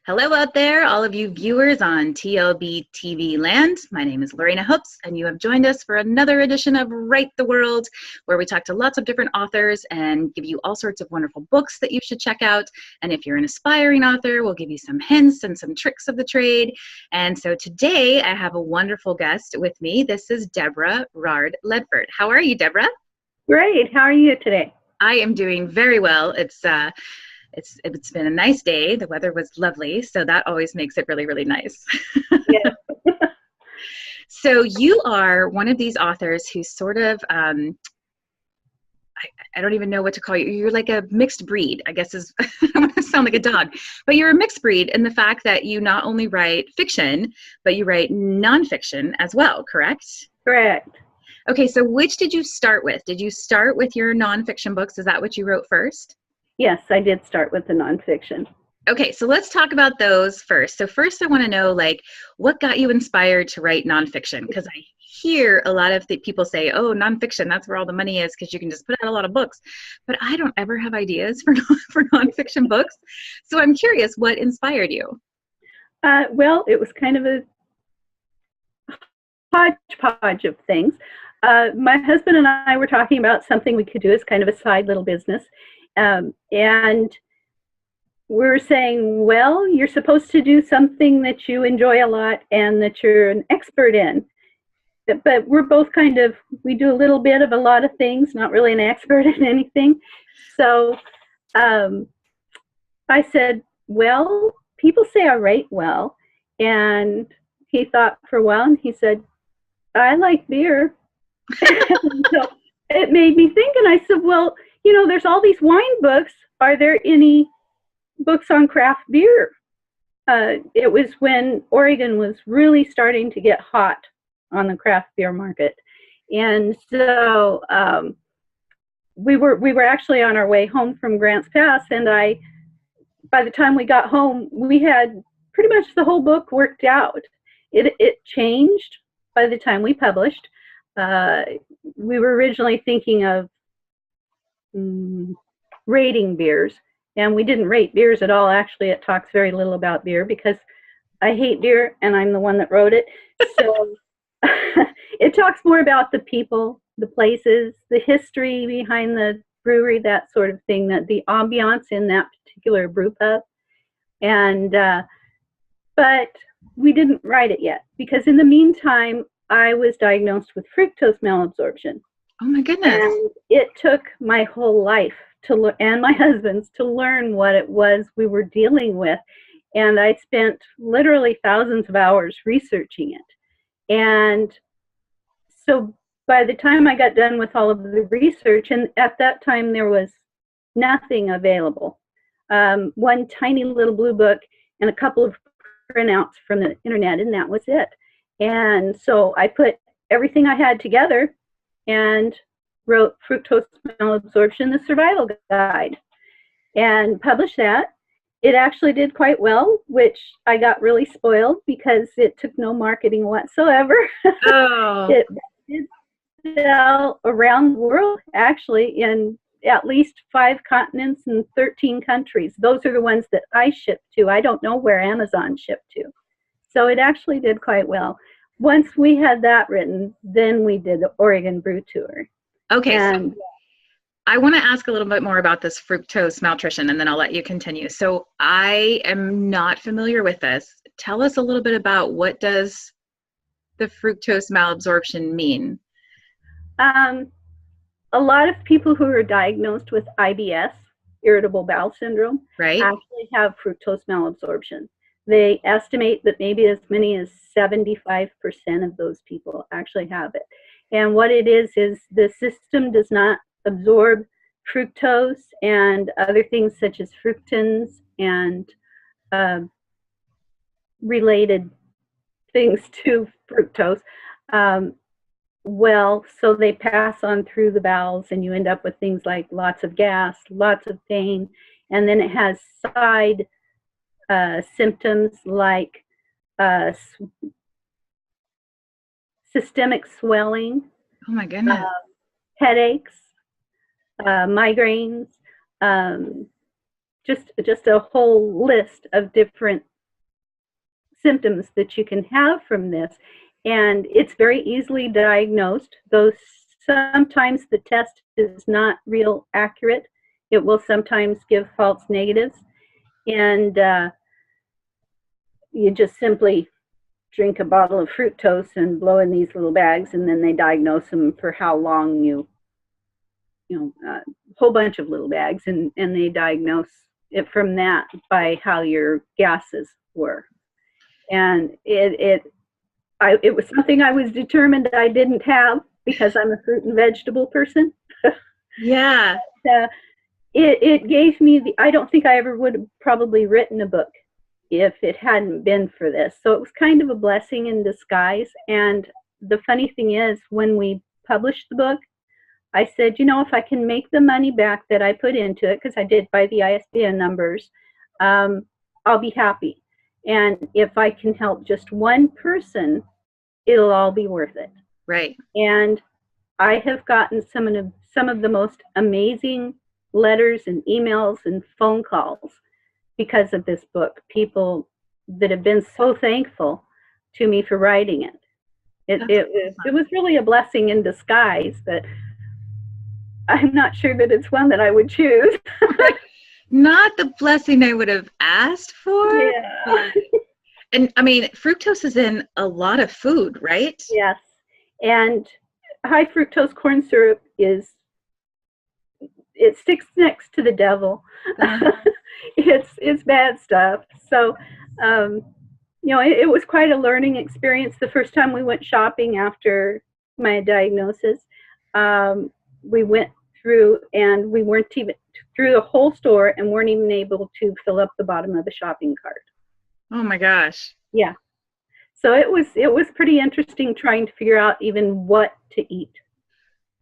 Hello out there, all of you viewers on TLBTV land. My name is Lorana Hoops, and you have joined us for another edition of Write the World, where we talk to lots of different authors and give you all sorts of wonderful books that you should check out. And if you're an aspiring author, we'll give you some hints and some tricks of the trade. And so today I have a wonderful guest with me. This is Debra Rard Ledford. How are you, Debra? Great. How are you today? I am doing very well. It's been a nice day. The weather was lovely, so that always makes it really, really nice. Yeah. So you are one of these authors who's sort of, I don't even know what to call you. You're like a mixed breed, I guess is, I don't want to sound like a dog, but you're a mixed breed in the fact that you not only write fiction, but you write nonfiction as well, correct? Correct. Okay, so which did you start with? Did you start with your nonfiction books? Is that what you wrote first? Yes, I did start with the nonfiction. Okay, so let's talk about those first. So first I want to know, like, what got you inspired to write nonfiction? Because I hear a lot of people say, oh, nonfiction, that's where all the money is because you can just put out a lot of books. But I don't ever have ideas for nonfiction books. So I'm curious, what inspired you? Well, it was kind of a hodgepodge of things. My husband and I were talking about something we could do as kind of a side little business. And we're saying, well, you're supposed to do something that you enjoy a lot and that you're an expert in. But we're both we do a little bit of a lot of things, not really an expert in anything. So I said, well, people say I write well. And he thought for a while and he said, I like beer. So it made me think, and I said, well, you know, there's all these wine books. Are there any books on craft beer? It was when Oregon was really starting to get hot on the craft beer market. And so we were actually on our way home from Grants Pass, and by the time we got home, we had pretty much the whole book worked out. It changed by the time we published. We were originally thinking of rating beers, and we didn't rate beers at all. Actually, it talks very little about beer because I hate beer and I'm the one that wrote it. So it talks more about the people, the places, the history behind the brewery, that sort of thing, that the ambiance in that particular brew pub. And but we didn't write it yet because in the meantime I was diagnosed with fructose malabsorption. Oh my goodness. And it took my whole life and my husband's to learn what it was we were dealing with. And I spent literally thousands of hours researching it. And so by the time I got done with all of the research, and at that time there was nothing available. One tiny little blue book and a couple of printouts from the internet, and that was it. And so I put everything I had together and wrote Fructose Malabsorption, the Survival Guide, and published that. It actually did quite well, which I got really spoiled because it took no marketing whatsoever. Oh. It did sell around the world, actually, in at least 5 continents and 13 countries. Those are the ones that I ship to. I don't know where Amazon shipped to. So it actually did quite well. Once we had that written, then we did the Oregon Brew Tour. Okay, so I want to ask a little bit more about this fructose malnutrition, and then I'll let you continue. So I am not familiar with this. Tell us a little bit about what does the fructose malabsorption mean? A lot of people who are diagnosed with IBS, irritable bowel syndrome, right, actually have fructose malabsorption. They estimate that maybe as many as 75% of those people actually have it. And what it is the system does not absorb fructose and other things such as fructans and related things to fructose. Well, so they pass on through the bowels, and you end up with things like lots of gas, lots of pain, and then it has side symptoms like systemic swelling. Oh my goodness. Headaches, migraines, just a whole list of different symptoms that you can have from this. And it's very easily diagnosed, though sometimes the test is not real accurate. It will sometimes give false negatives. And you just simply drink a bottle of fructose and blow in these little bags, and then they diagnose them for how long a whole bunch of little bags, and they diagnose it from that by how your gases were. And it was something I was determined I didn't have because I'm a fruit and vegetable person. Yeah. But, it gave me I don't think I ever would have probably written a book if it hadn't been for this. So it was kind of a blessing in disguise. And the funny thing is, when we published the book, I said, if I can make the money back that I put into it, because I did by the ISBN numbers, I'll be happy. And if I can help just one person, it'll all be worth it. Right. And I have gotten some of the most amazing letters and emails and phone calls because of this book. People that have been so thankful to me for writing it. It was really a blessing in disguise, but I'm not sure that it's one that I would choose. Not the blessing I would have asked for. Yeah. And I mean, fructose is in a lot of food, right? Yes. And high fructose corn syrup it sticks next to the devil. It's bad stuff. So, it was quite a learning experience the first time we went shopping after my diagnosis. We went through and we weren't even through the whole store and weren't even able to fill up the bottom of the shopping cart. Oh my gosh. Yeah. So it was pretty interesting trying to figure out even what to eat.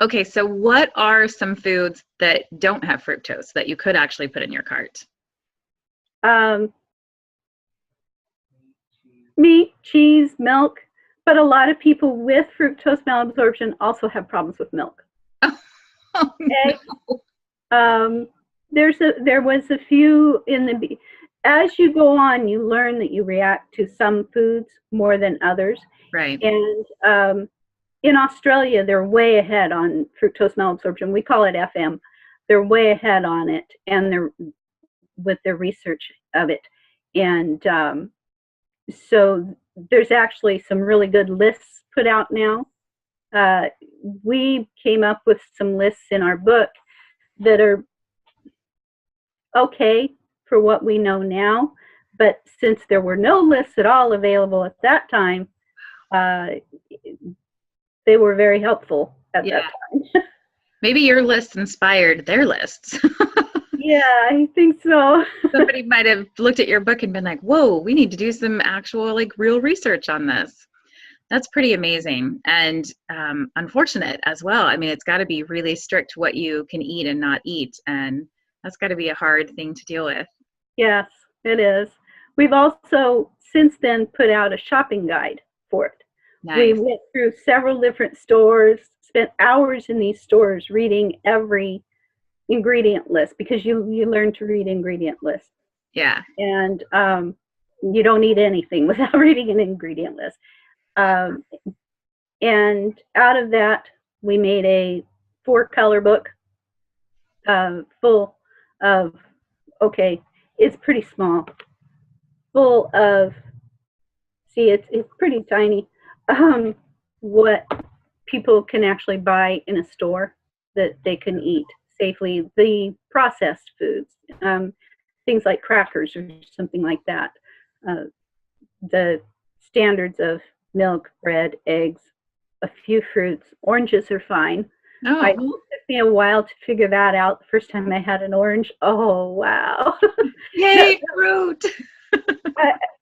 Okay, so what are some foods that don't have fructose that you could actually put in your cart? Meat, cheese, milk, but a lot of people with fructose malabsorption also have problems with milk. Oh, no. There was a few as you go on, you learn that you react to some foods more than others. Right. And in Australia, they're way ahead on fructose malabsorption. We call it FM. They're way ahead on it, and with their research of it. And so there's actually some really good lists put out now. We came up with some lists in our book that are okay for what we know now, but since there were no lists at all available at that time, they were very helpful at that time. Maybe your list inspired their lists. Yeah, I think so. Somebody might have looked at your book and been like, whoa, we need to do some actual real research on this. That's pretty amazing and unfortunate as well. I mean, it's got to be really strict what you can eat and not eat, and that's got to be a hard thing to deal with. Yes, it is. We've also since then put out a shopping guide for it. Nice. We went through several different stores, spent hours in these stores reading every ingredient list, because you learn to read ingredient lists. Yeah. And you don't eat anything without reading an ingredient list. And out of that, we made a 4-color book full of, it's pretty small, full of, it's pretty tiny, what people can actually buy in a store that they can eat safely. The processed foods, things like crackers or something like that. The standards of milk, bread, eggs, a few fruits. Oranges are fine. Oh. It took me a while to figure that out. The first time I had an orange, oh, wow. Yay, fruit!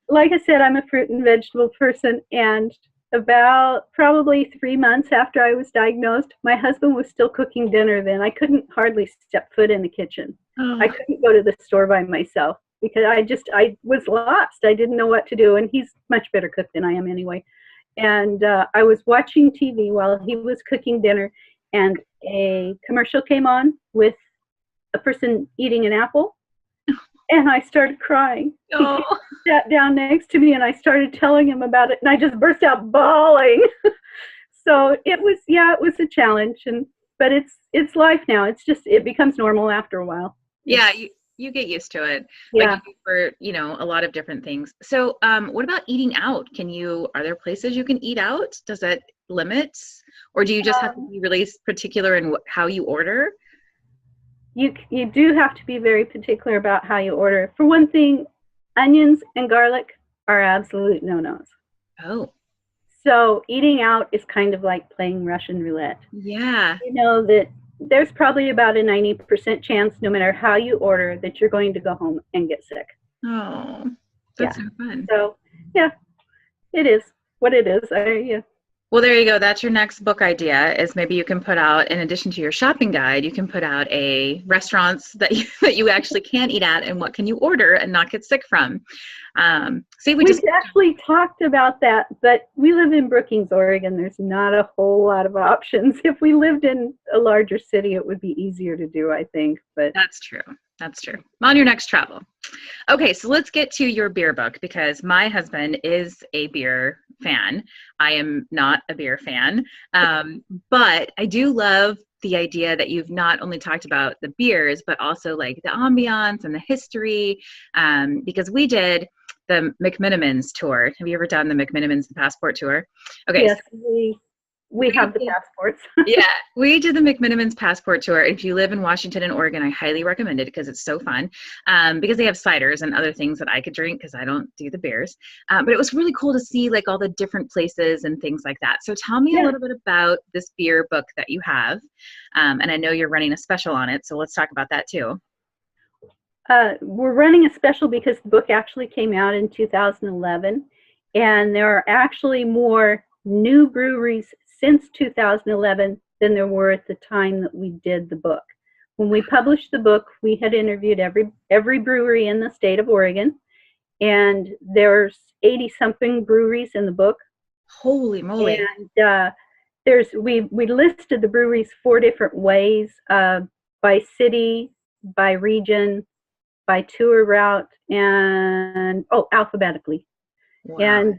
Like I said, I'm a fruit and vegetable person, and about probably 3 months after I was diagnosed, my husband was still cooking dinner then. I couldn't hardly step foot in the kitchen. Oh. I couldn't go to the store by myself because I was lost. I didn't know what to do, and he's much better cook than I am anyway. And I was watching TV while he was cooking dinner, and a commercial came on with a person eating an apple, And I started crying. Oh. He sat down next to me and I started telling him about it and I just burst out bawling. So it was a challenge, but it's life now. It becomes normal after a while. Yeah, you get used to it. Yeah. Like for, a lot of different things. So, what about eating out? Are there places you can eat out? Does that limit, or do you just have to be really particular in how you order? You do have to be very particular about how you order. For one thing, onions and garlic are absolute no-nos. Oh. So eating out is kind of like playing Russian roulette. Yeah. You know that there's probably about a 90% chance, no matter how you order, that you're going to go home and get sick. Oh, that's no fun. So, yeah, it is what it is. Yeah. Well, there you go. That's your next book idea, is maybe you can put out, in addition to your shopping guide, you can put out a restaurants that you actually can eat at and what can you order and not get sick from. We've actually talked about that, but we live in Brookings, Oregon. There's not a whole lot of options. If we lived in a larger city, it would be easier to do, I think. But that's true. That's true. On your next travel. Okay, so let's get to your beer book, because my husband is a beer fan. I am not a beer fan, but I do love the idea that you've not only talked about the beers, but also like the ambiance and the history, because we did the McMenamins tour. Have you ever done the McMenamins Passport Tour? Okay. Yes, we have the passports. Yeah, we did the McMenamins Passport Tour. If you live in Washington and Oregon, I highly recommend it because it's so fun, because they have ciders and other things that I could drink because I don't do the beers. But it was really cool to see like all the different places and things like that. So tell me a little bit about this beer book that you have. And I know you're running a special on it, so let's talk about that too. We're running a special because the book actually came out in 2011, and there are actually more new breweries since 2011 than there were at the time that we did the book. When we published the book, we had interviewed every brewery in the state of Oregon, and there's 80-something breweries in the book. Holy moly. And we listed the breweries 4 different ways, by city, by region, by tour route, and alphabetically. Wow. And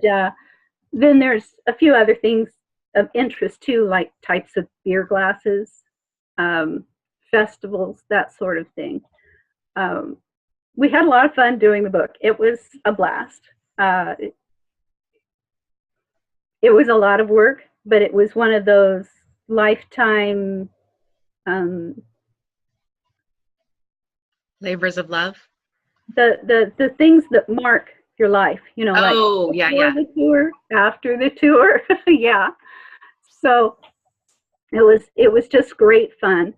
then there's a few other things of interest too, like types of beer glasses, festivals, that sort of thing. We had a lot of fun doing the book. It was a blast. It was a lot of work, but it was one of those lifetime labors of love. The things that mark your life, like before the tour, after the tour. Yeah. So it was just great fun.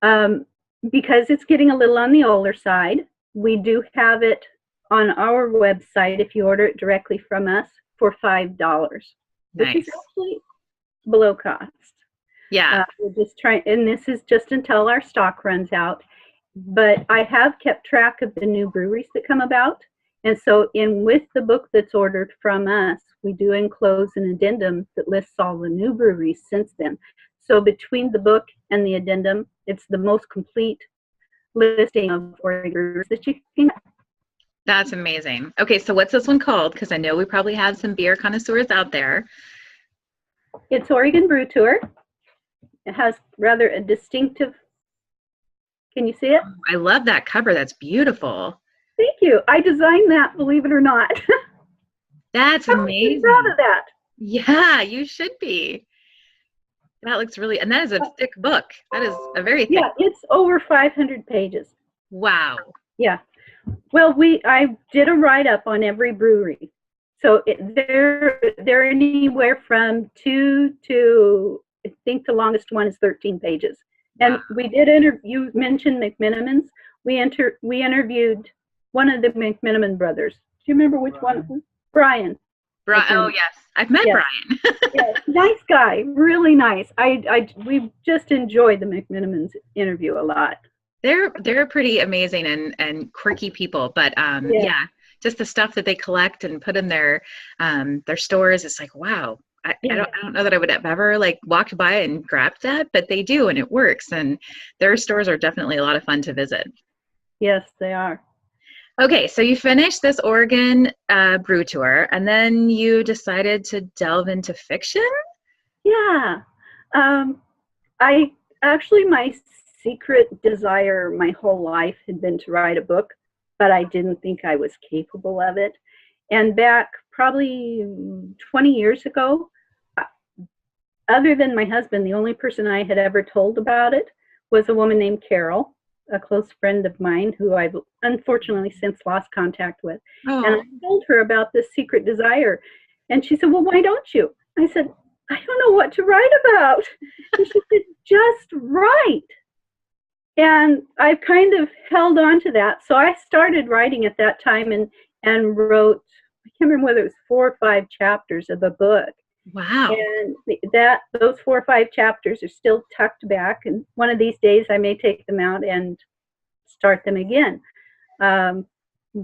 Because it's getting a little on the older side, we do have it on our website if you order it directly from us for $5, which is actually below cost. Yeah. We're just trying, and this is just until our stock runs out. But I have kept track of the new breweries that come about. And so with the book that's ordered from us, we do enclose an addendum that lists all the new breweries since then. So between the book and the addendum, it's the most complete listing of Oregon breweries that you can get. That's amazing. Okay, so what's this one called? Because I know we probably have some beer connoisseurs out there. It's Oregon Brew Tour. It has rather a distinctive. Can you see it? Oh, I love that cover. That's beautiful. Thank you. I designed that, believe it or not. That's amazing. I'm proud of that. Yeah, you should be. That looks really, and that is a thick book. That is a very thick book. It's over 500 pages. Wow. Yeah. Well, I did a write-up on every brewery. So they're anywhere from 2 to, I think the longest one is 13 pages. And we did you mentioned McMenamins. We interviewed one of the McMenamin brothers. Do you remember which one? Brian. Oh, yes. I've met Brian. Yes, nice guy. Really nice. We just enjoyed the McMenamins interview a lot. They're pretty amazing and quirky people, but yeah, just the stuff that they collect and put in their stores, it's like, wow. I don't know that I would have ever like walked by and grabbed that, but they do, and it works. And their stores are definitely a lot of fun to visit. Yes, they are. Okay, so you finished this Oregon brew tour, and then you decided to delve into fiction? Yeah. I actually, my secret desire my whole life had been to write a book, but I didn't think I was capable of it. And back probably 20 years ago, uh, other than my husband, the only person I had ever told about it was a woman named Carol, a close friend of mine who I've unfortunately since lost contact with. And I Oh, told her about this secret desire. And she said, "Well, why don't you?" I said, "I don't know what to write about." And she said, "Just write." And I've kind of held on to that. So I started writing at that time and wrote, I can't remember whether it was 4 or 5 chapters of the book. wow. And those 4 or 5 chapters are still tucked back. And one of these days I may take them out and start them again. Um,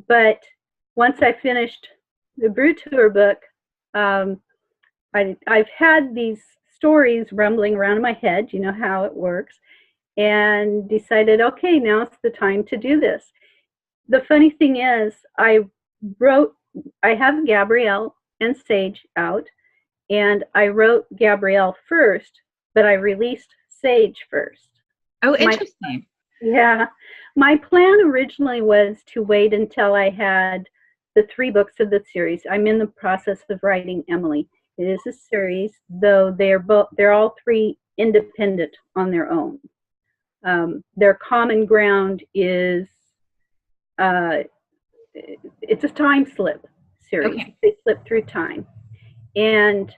but once I finished the Brew Tour book, I've had these stories rumbling around in my head. You know how it works. And decided, okay, now's the time to do this. The funny thing is, I have Gabrielle and Sage out, and I wrote Gabrielle first, but I released Sage first. Oh, My interesting. Yeah, my plan originally was to wait until I had the 3 books of the series. I'm in the process of writing Emily. It is a series, though they're all 3 independent on their own. Their common ground is uh, it's a time slip series. Okay. They slip through time. And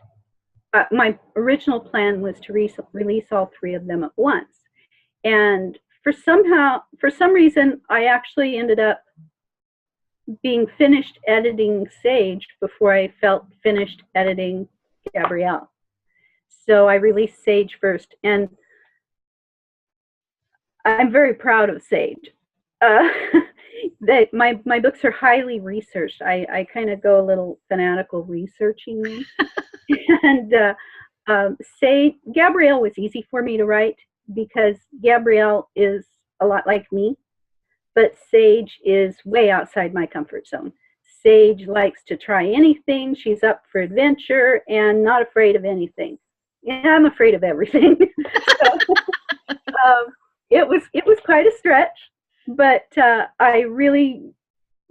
my original plan was to release all 3 of them at once. And for some reason, I actually ended up being finished editing Sage before I felt finished editing Gabrielle. So I released Sage first. And I'm very proud of Sage. Uh, my books are highly researched. I kind of go a little fanatical researching them. And Gabrielle was easy for me to write because Gabrielle is a lot like me, but Sage is way outside my comfort zone. Sage likes to try anything. She's up for adventure and not afraid of anything. Yeah, I'm afraid of everything. So, it was quite a stretch, but I really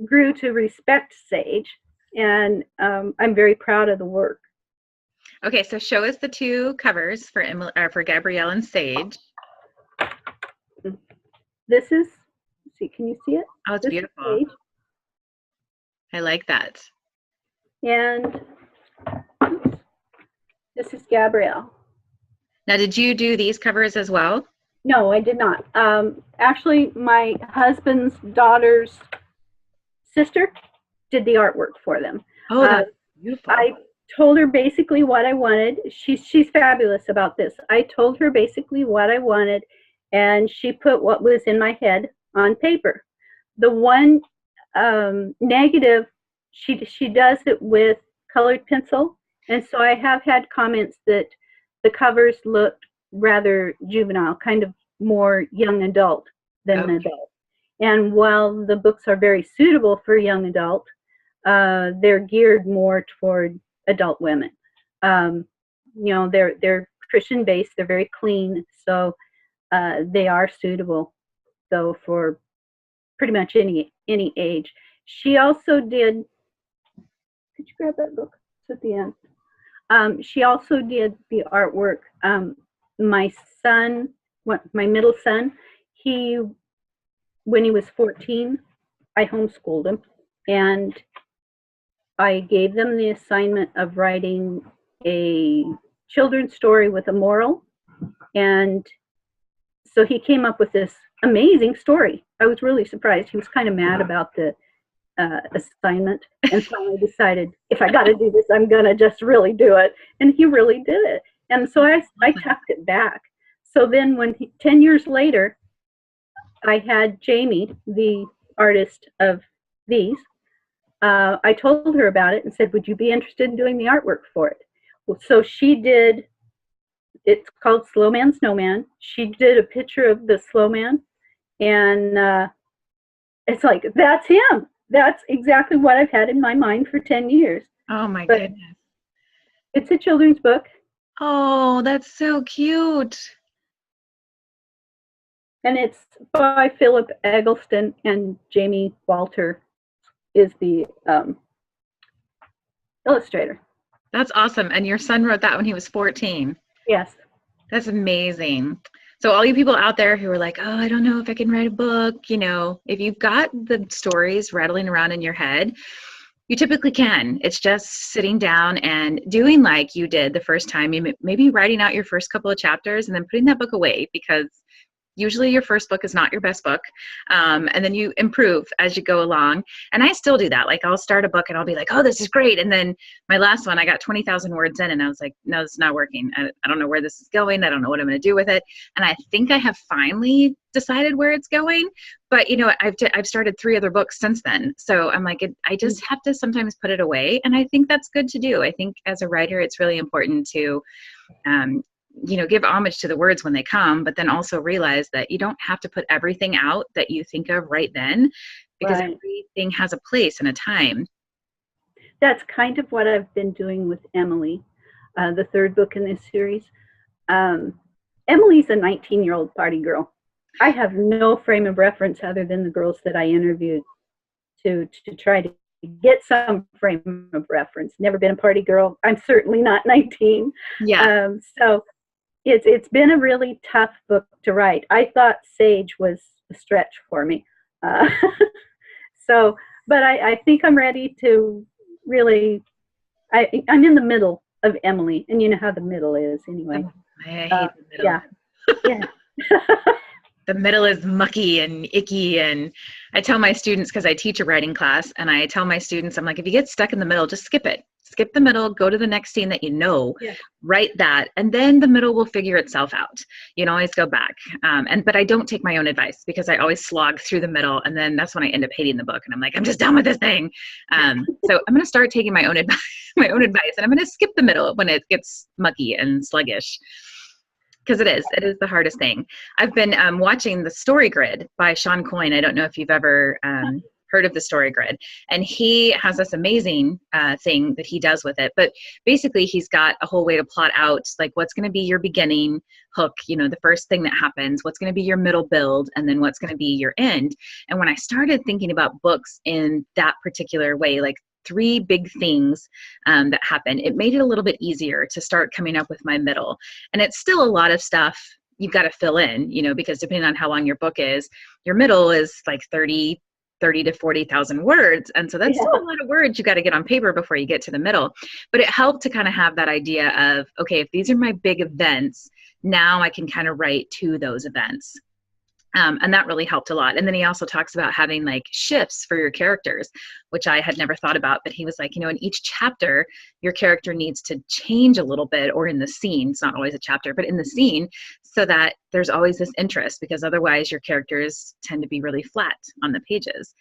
grew to respect Sage, and I'm very proud of the work. Okay, so show us the 2 covers for for Gabrielle and Sage. This is, see, can you see it? Oh, it's This is beautiful. Sage, I like that. and this is Gabrielle. Now, did you do these covers as well? No, I did not. Actually, my husband's daughter's sister did the artwork for them. Oh, that's beautiful. I told her basically what I wanted. She's fabulous about this. I told her basically what I wanted, and she put what was in my head on paper. The one negative, she does it with colored pencil, and so I have had comments that the covers looked rather juvenile, kind of more young adult than adult. And while the books are very suitable for young adult, they're geared more toward adult women. You know, they're Christian based, they're very clean, so they are suitable though for pretty much any age. She also did, could you grab that book? It's at the end. She also did the artwork. My son, my middle son, when he was 14, I homeschooled him, and I gave them the assignment of writing a children's story with a moral. And so he came up with this amazing story. I was really surprised. He was kind of mad about the assignment, and finally decided, if I got to do this, I'm going to just really do it. And he really did it. And so I tucked it back. So then 10 years later, I had Jamie, the artist of these, I told her about it and said, would you be interested in doing the artwork for it? Well, so she did. It's called Slow Man Snowman. She did a picture of the slow man, and it's like, that's him. that's exactly what I've had in my mind for 10 years. Oh my But goodness. it's a children's book. Oh, that's so cute. And it's by Philip Eggleston, and Jamie Walter is the illustrator. That's awesome. And your son wrote that when he was 14. Yes. That's amazing. So all you people out there who are like, oh, I don't know if I can write a book, you know, if you've got the stories rattling around in your head, you typically can. It's just sitting down and doing like you did the first time, you maybe writing out your first couple of chapters and then putting that book away, because usually your first book is not your best book. And then you improve as you go along. And I still do that. Like I'll start a book and I'll be like, oh, this is great. And then my last one, I got 20,000 words in and I was like, no, this is not working. I don't know where this is going. I don't know what I'm going to do with it. And I think I have finally decided where it's going. But, you know, I've started 3 other books since then. So I'm like, I just have to sometimes put it away. And I think that's good to do. I think as a writer, it's really important to, you know, give homage to the words when they come, but then also realize that you don't have to put everything out that you think of right then, because Right. everything has a place and a time. That's kind of what I've been doing with Emily, the 3rd book in this series. Emily's a 19-year-old party girl. I have no frame of reference other than the girls that I interviewed to try to get some frame of reference. Never been a party girl. I'm certainly not 19. Yeah. So it's been a really tough book to write. I thought Sage was a stretch for me. But I think I'm ready to really, I'm in the middle of Emily, and you know how the middle is anyway. I hate the middle. Yeah. The middle is mucky and icky. And I tell my students, because I teach a writing class, and I tell my students, I'm like, if you get stuck in the middle, just skip it. Skip the middle, go to the next scene that you know, write that, and then the middle will figure itself out. You can always go back. But I don't take my own advice, because I always slog through the middle, and then that's when I end up hating the book, and I'm like, I'm just done with this thing. So I'm going to start taking my own advice, and I'm going to skip the middle when it gets mucky and sluggish. Because it is the hardest thing. I've been watching The Story Grid by Sean Coyne. I don't know if you've ever heard of The Story Grid. And he has this amazing thing that he does with it. But basically, he's got a whole way to plot out, like, what's going to be your beginning hook, you know, the first thing that happens, what's going to be your middle build, and then what's going to be your end. And when I started thinking about books in that particular way, like 3 big things that happen, it made it a little bit easier to start coming up with my middle. And it's still a lot of stuff you've got to fill in, you know, because depending on how long your book is, your middle is like 30 to 40,000 words. And so that's still a lot of words you got to get on paper before you get to the middle. But it helped to kind of have that idea of, okay, if these are my big events, now I can kind of write to those events. And that really helped a lot. And then he also talks about having like shifts for your characters, which I had never thought about. But he was like, you know, in each chapter, your character needs to change a little bit, or in the scene, it's not always a chapter, but in the scene, so that there's always this interest, because otherwise your characters tend to be really flat on the pages,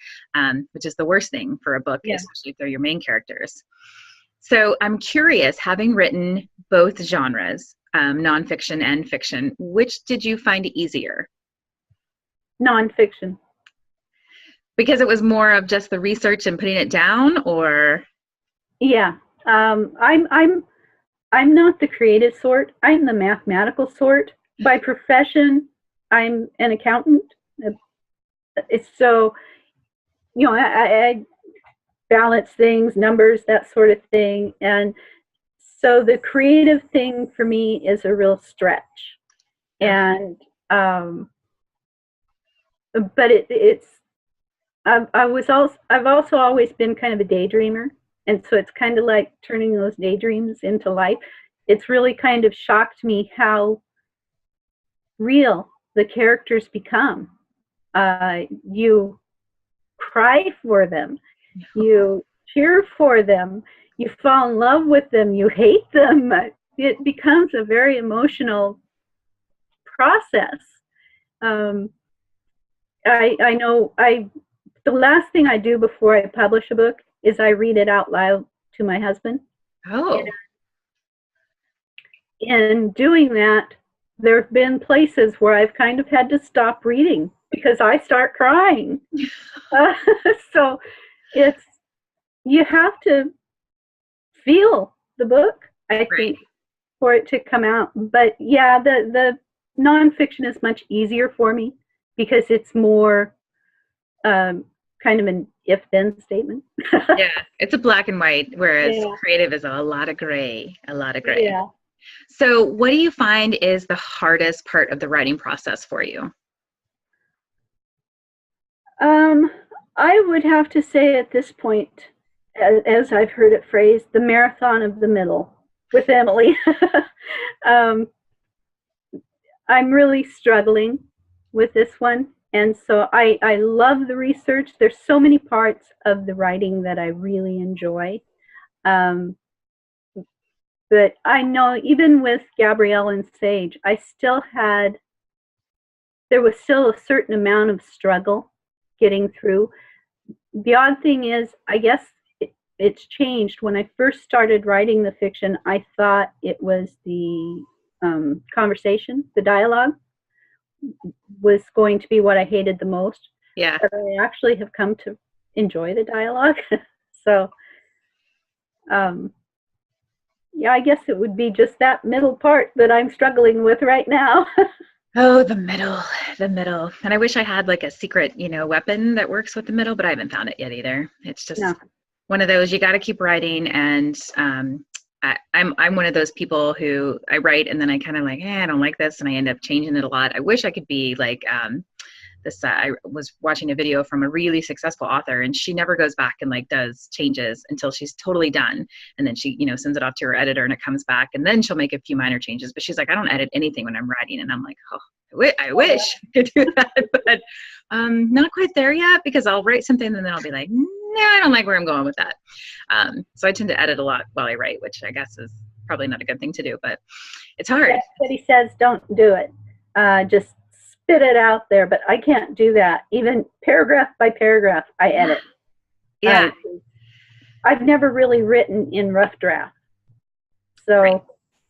which is the worst thing for a book, especially if they're your main characters. So I'm curious, having written both genres, nonfiction and fiction, which did you find easier? Nonfiction. Because it was more of just the research and putting it down, or? Yeah. I'm not the creative sort. I'm the mathematical sort. By profession, I'm an accountant. So, you know, I balance things, numbers, that sort of thing. And so the creative thing for me is a real stretch. And but I've also always been kind of a daydreamer, and so it's kind of like turning those daydreams into life. It's really kind of shocked me how real the characters become. You cry for them, you cheer for them, you fall in love with them, you hate them. It becomes a very emotional process. I know the last thing I do before I publish a book is I read it out loud to my husband. Oh. In doing that, there have been places where I've kind of had to stop reading because I start crying. So it's, you have to feel the book, I think, for it to come out. But yeah, the nonfiction is much easier for me because it's more kind of an if-then statement. Yeah, it's a black and white, whereas Yeah. creative is a lot of gray, a lot of gray. Yeah. So what do you find is the hardest part of the writing process for you? I would have to say at this point, as I've heard it phrased, the marathon of the middle with Emily. um, I'm really struggling with this one. And so I love the research. There's so many parts of the writing that I really enjoy. Um, but I know even with Gabrielle and Sage, there was still a certain amount of struggle getting through. The odd thing is, I guess it's changed. When I first started writing the fiction, I thought it was the conversation, the dialogue, was going to be what I hated the most. Yeah. But I actually have come to enjoy the dialogue. So, yeah, I guess it would be just that middle part that I'm struggling with right now. Oh, the middle, the middle. And I wish I had like a secret, weapon that works with the middle, but I haven't found it yet either. It's just one of those, you got to keep writing. And I'm one of those people who I write and then I kind of like, I don't like this. And I end up changing it a lot. I wish I could be like I was watching a video from a really successful author, and she never goes back and like does changes until she's totally done. And then she, sends it off to her editor and it comes back, and then she'll make a few minor changes. But she's like, I don't edit anything when I'm writing. And I'm like, oh, I wish I could do that, but not quite there yet, because I'll write something and then I'll be like, no, I don't like where I'm going with that. So I tend to edit a lot while I write, which I guess is probably not a good thing to do, but it's hard. Yes, but he says don't do it. Just spit it out there, but I can't do that. Even paragraph by paragraph, I edit. Yeah. I've never really written in rough draft. So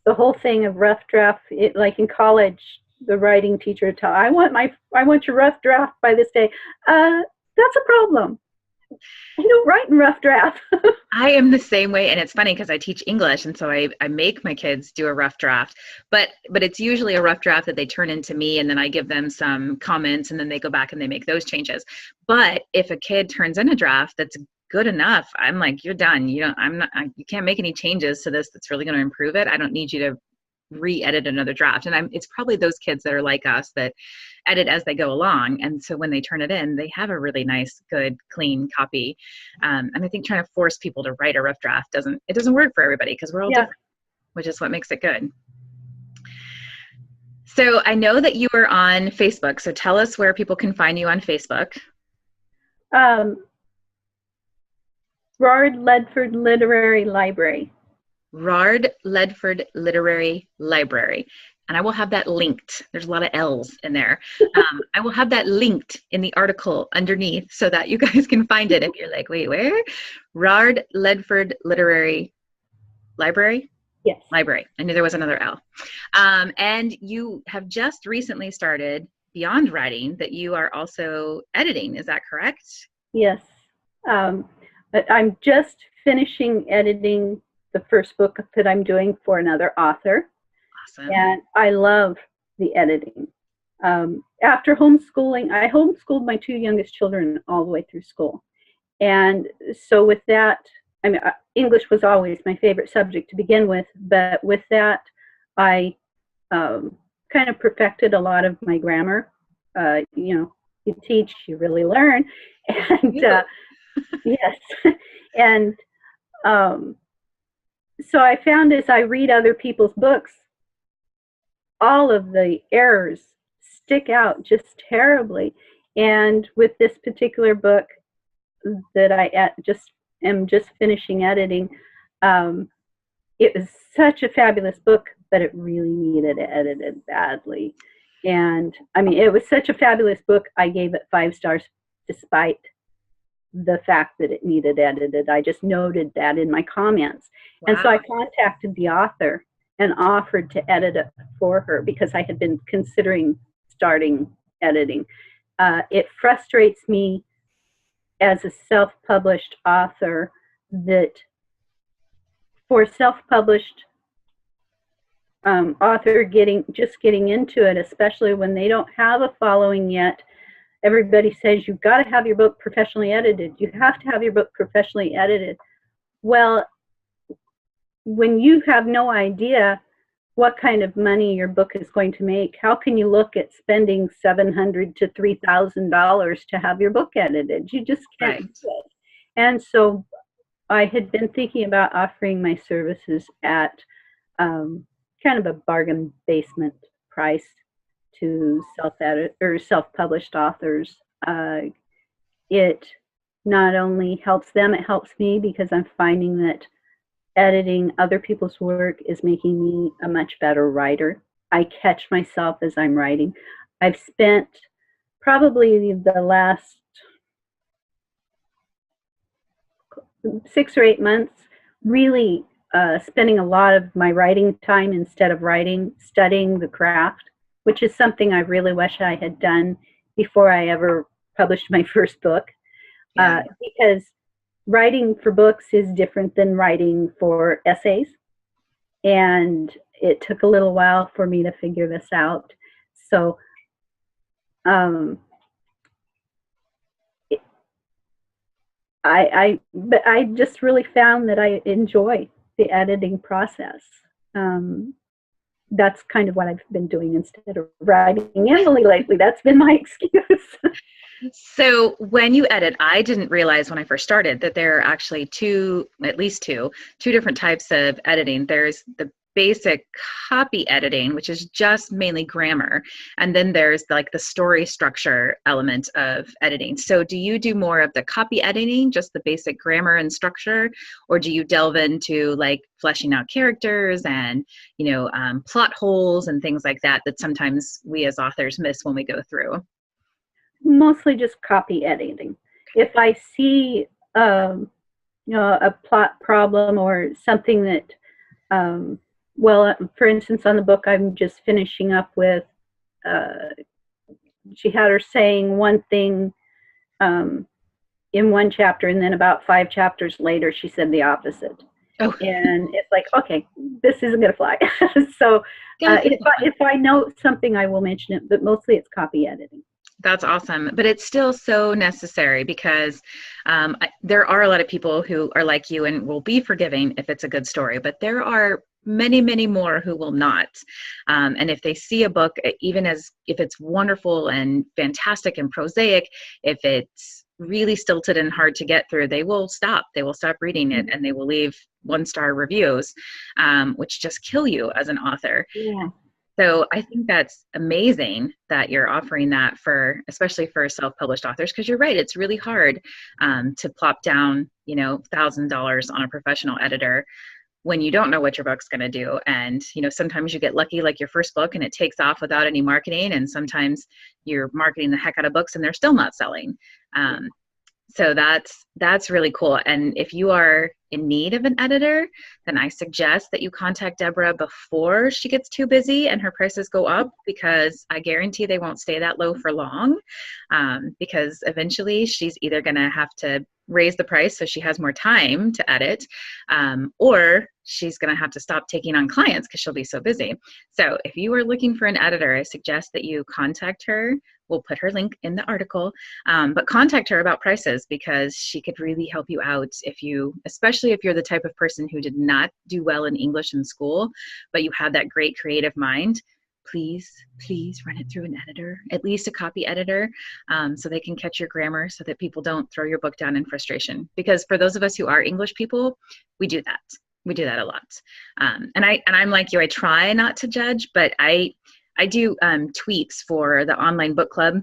the whole thing of rough draft, like in college, the writing teacher would tell, I want your rough draft by this day. That's a problem. I don't write in rough draft. I am the same way, and it's funny because I teach English, and so I make my kids do a rough draft, but it's usually a rough draft that they turn into me, and then I give them some comments, and then they go back and they make those changes. But if a kid turns in a draft that's good enough, I'm like, you're done. You can't make any changes to this that's really going to improve it. I don't need you to re-edit another draft. And it's probably those kids that are like us that edit as they go along, and so when they turn it in, they have a really nice, good, clean copy. And I think trying to force people to write a rough draft doesn't work for everybody, because we're all different, which is what makes it good. So I know that you are on Facebook, so tell us where people can find you on Facebook. Rard Ledford Literary Library. Rard Ledford Literary Library. And I will have that linked. There's a lot of L's in there. I will have that linked in the article underneath so that you guys can find it if you're like, wait, where? Rard Ledford Literary Library? Yes. Library. I knew there was another L. And you have just recently started, beyond writing, that you are also editing. Is that correct? Yes. I'm just finishing editing the first book that I'm doing for another author. Awesome. And I love the editing. After homeschooling, I homeschooled my two youngest children all the way through school. And so with that, I mean, English was always my favorite subject to begin with, but with that, I kind of perfected a lot of my grammar. You teach, you really learn. And yes. And so I found as I read other people's books, all of the errors stick out just terribly. And with this particular book that I am just finishing editing, it was such a fabulous book, but it really needed edited badly. And I mean, it was such a fabulous book, I gave it 5 stars despite the fact that it needed edited. I just noted that in my comments. Wow. And so I contacted the author and offered to edit it for her because I had been considering starting editing. It frustrates me as a self-published author, that for self-published author getting into it, especially when they don't have a following yet, everybody says you've got to have your book professionally edited. You have to have your book professionally edited. Well, when you have no idea what kind of money your book is going to make, how can you look at spending $700 to $3,000 to have your book edited? You just can't do it. And so I had been thinking about offering my services at kind of a bargain basement price to self-published authors. It not only helps them, it helps me, because I'm finding that editing other people's work is making me a much better writer. I catch myself as I'm writing. I've spent probably the last 6 or 8 months really spending a lot of my writing time, instead of writing, studying the craft, which is something I really wish I had done before I ever published my first book. Because writing for books is different than writing for essays. And it took a little while for me to figure this out. So I just really found that I enjoy the editing process. That's kind of what I've been doing instead of writing Emily lately. That's been my excuse. So when you edit, I didn't realize when I first started that there are actually at least two different types of editing. There's the basic copy editing, which is just mainly grammar. And then there's like the story structure element of editing. So do you do more of the copy editing, just the basic grammar and structure, or do you delve into like fleshing out characters and, plot holes and things like that sometimes we as authors miss when we go through? Mostly just copy editing. If I see a plot problem or something that for instance, on the book I'm just finishing up with, she had her saying one thing in one chapter, and then about 5 chapters later she said the opposite. Oh. And it's like, okay, this isn't going to fly. So if I know something, I will mention it, but mostly it's copy editing. That's awesome. But it's still so necessary, because there are a lot of people who are like you and will be forgiving if it's a good story, but there are many, many more who will not. And if they see a book, even if it's wonderful and fantastic and prosaic, if it's really stilted and hard to get through, they will stop reading it, and they will leave 1-star reviews, which just kill you as an author. Yeah. So I think that's amazing that you're offering that especially for self-published authors, because you're right, it's really hard to plop down, $1,000 on a professional editor when you don't know what your book's going to do. And, sometimes you get lucky, like your first book, and it takes off without any marketing. And sometimes you're marketing the heck out of books and they're still not selling. So that's really cool. And if you are in need of an editor, then I suggest that you contact Debra before she gets too busy and her prices go up, because I guarantee they won't stay that low for long, because eventually she's either going to have to raise the price so she has more time to edit, or she's going to have to stop taking on clients because she'll be so busy. So if you are looking for an editor, I suggest that you contact her. We'll put her link in the article, but contact her about prices, because she could really help you out especially if you're the type of person who did not do well in English in school, but you have that great creative mind. Please run it through an editor, at least a copy editor, so they can catch your grammar, so that people don't throw your book down in frustration. Because for those of us who are English people, we do that. We do that a lot. And I'm like you, I try not to judge, but I do tweets for the online book club.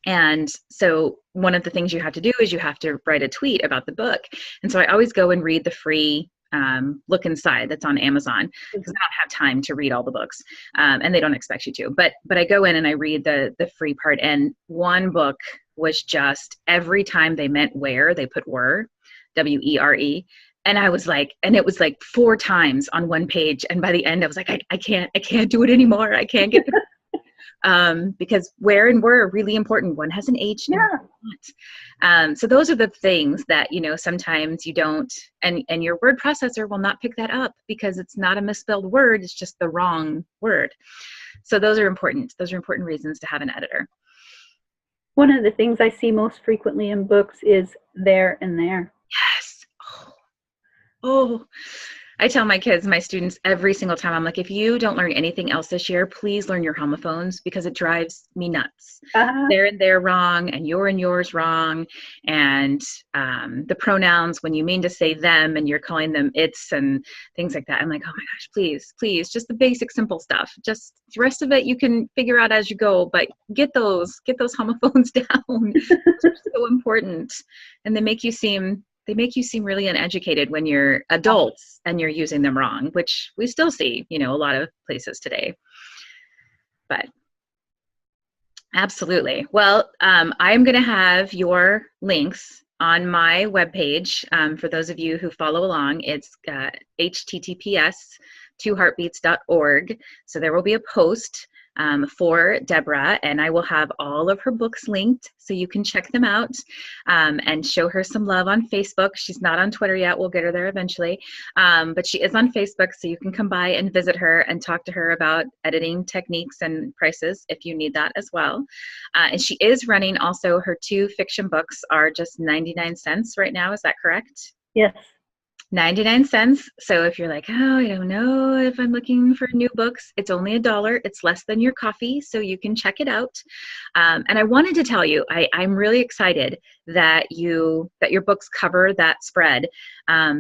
And so one of the things you have to do is you have to write a tweet about the book. And so I always go and read the free look inside that's on Amazon, because I don't have time to read all the books, and they don't expect you to. But I go in and I read the free part. And one book was just, every time they meant where, they put were, W-E-R-E. And I was like, and it was like 4 times on one page. And by the end, I was like, I can't do it anymore. I can't get because where and were are really important. One has an H and one does not. So those are the things that, you know, sometimes you don't, and your word processor will not pick that up because it's not a misspelled word, it's just the wrong word. So those are important. Those are important reasons to have an editor. One of the things I see most frequently in books is there and there. Yes. Oh, I tell my kids, my students, every single time, I'm like, if you don't learn anything else this year, please learn your homophones, because it drives me nuts. There and there wrong, and your and yours wrong, and the pronouns when you mean to say them and you're calling them it's and things like that. I'm like, oh my gosh, please, just the basic simple stuff. Just the rest of it you can figure out as you go, but get those homophones down. They're so important, and they make you seem really uneducated when you're adults and you're using them wrong, which we still see, you know, a lot of places today. But absolutely. Well, I'm going to have your links on my webpage. For those of you who follow along, it's https://twoheartbeats.org. So there will be a post for Debra, and I will have all of her books linked so you can check them out, and show her some love on Facebook. She's not on Twitter yet. We'll get her there eventually, but she is on Facebook, so you can come by and visit her and talk to her about editing techniques and prices if you need that as well. And she is running also, her 2 fiction books are just 99 cents right now. Is that correct? Yes. 99 cents. So if you're like, oh, I don't know if I'm looking for new books, it's only $1. It's less than your coffee, so you can check it out. And I wanted to tell you, I'm really excited that your books cover that spread,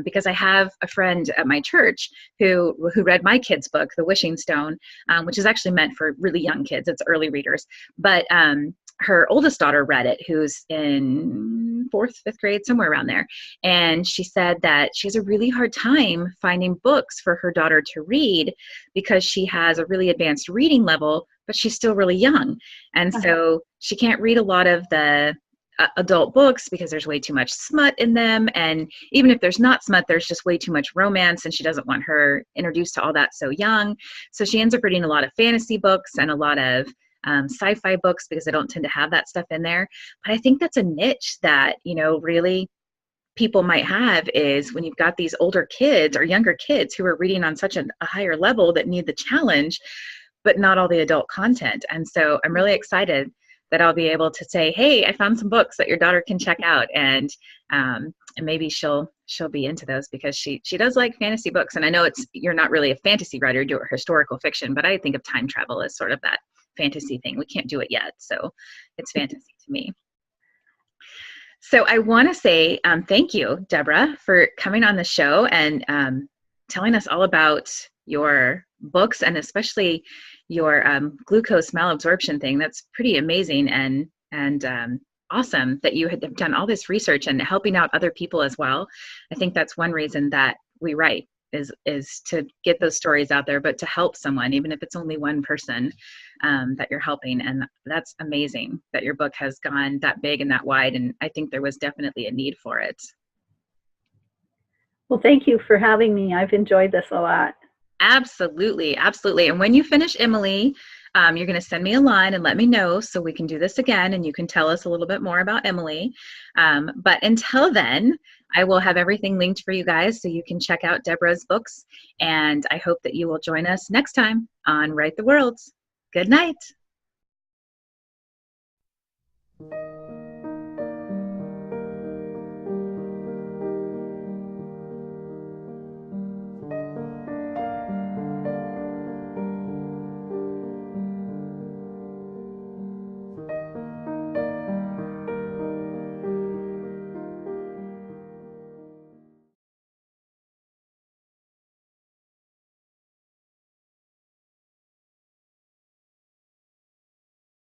because I have a friend at my church who read my kid's book, The Wishing Stone, which is actually meant for really young kids. It's early readers. But her oldest daughter read it, who's in 4th, 5th grade, somewhere around there. And she said that she has a really hard time finding books for her daughter to read because she has a really advanced reading level, but she's still really young. And so she can't read a lot of the adult books because there's way too much smut in them. And even if there's not smut, there's just way too much romance, and she doesn't want her introduced to all that so young. So she ends up reading a lot of fantasy books and a lot of sci-fi books because I don't tend to have that stuff in there. But I think that's a niche that, you know, really people might have, is when you've got these older kids or younger kids who are reading on such a higher level that need the challenge, but not all the adult content. And so I'm really excited that I'll be able to say, hey, I found some books that your daughter can check out, and maybe she'll be into those, because she does like fantasy books. And I know you're not really a fantasy writer, you do historical fiction, but I think of time travel as sort of that fantasy thing. We can't do it yet, so it's fantasy to me. So I want to say thank you, Debra, for coming on the show and telling us all about your books, and especially your glucose malabsorption thing. That's pretty amazing, and awesome that you had done all this research and helping out other people as well. I think that's one reason that we write, is to get those stories out there, but to help someone, even if it's only one person that you're helping. And that's amazing that your book has gone that big and that wide. And I think there was definitely a need for it. Well, thank you for having me. I've enjoyed this a lot. Absolutely. Absolutely. And when you finish Emily, you're going to send me a line and let me know so we can do this again, and you can tell us a little bit more about Emily. But until then, I will have everything linked for you guys so you can check out Debra's books. And I hope that you will join us next time on Write the World. Good night.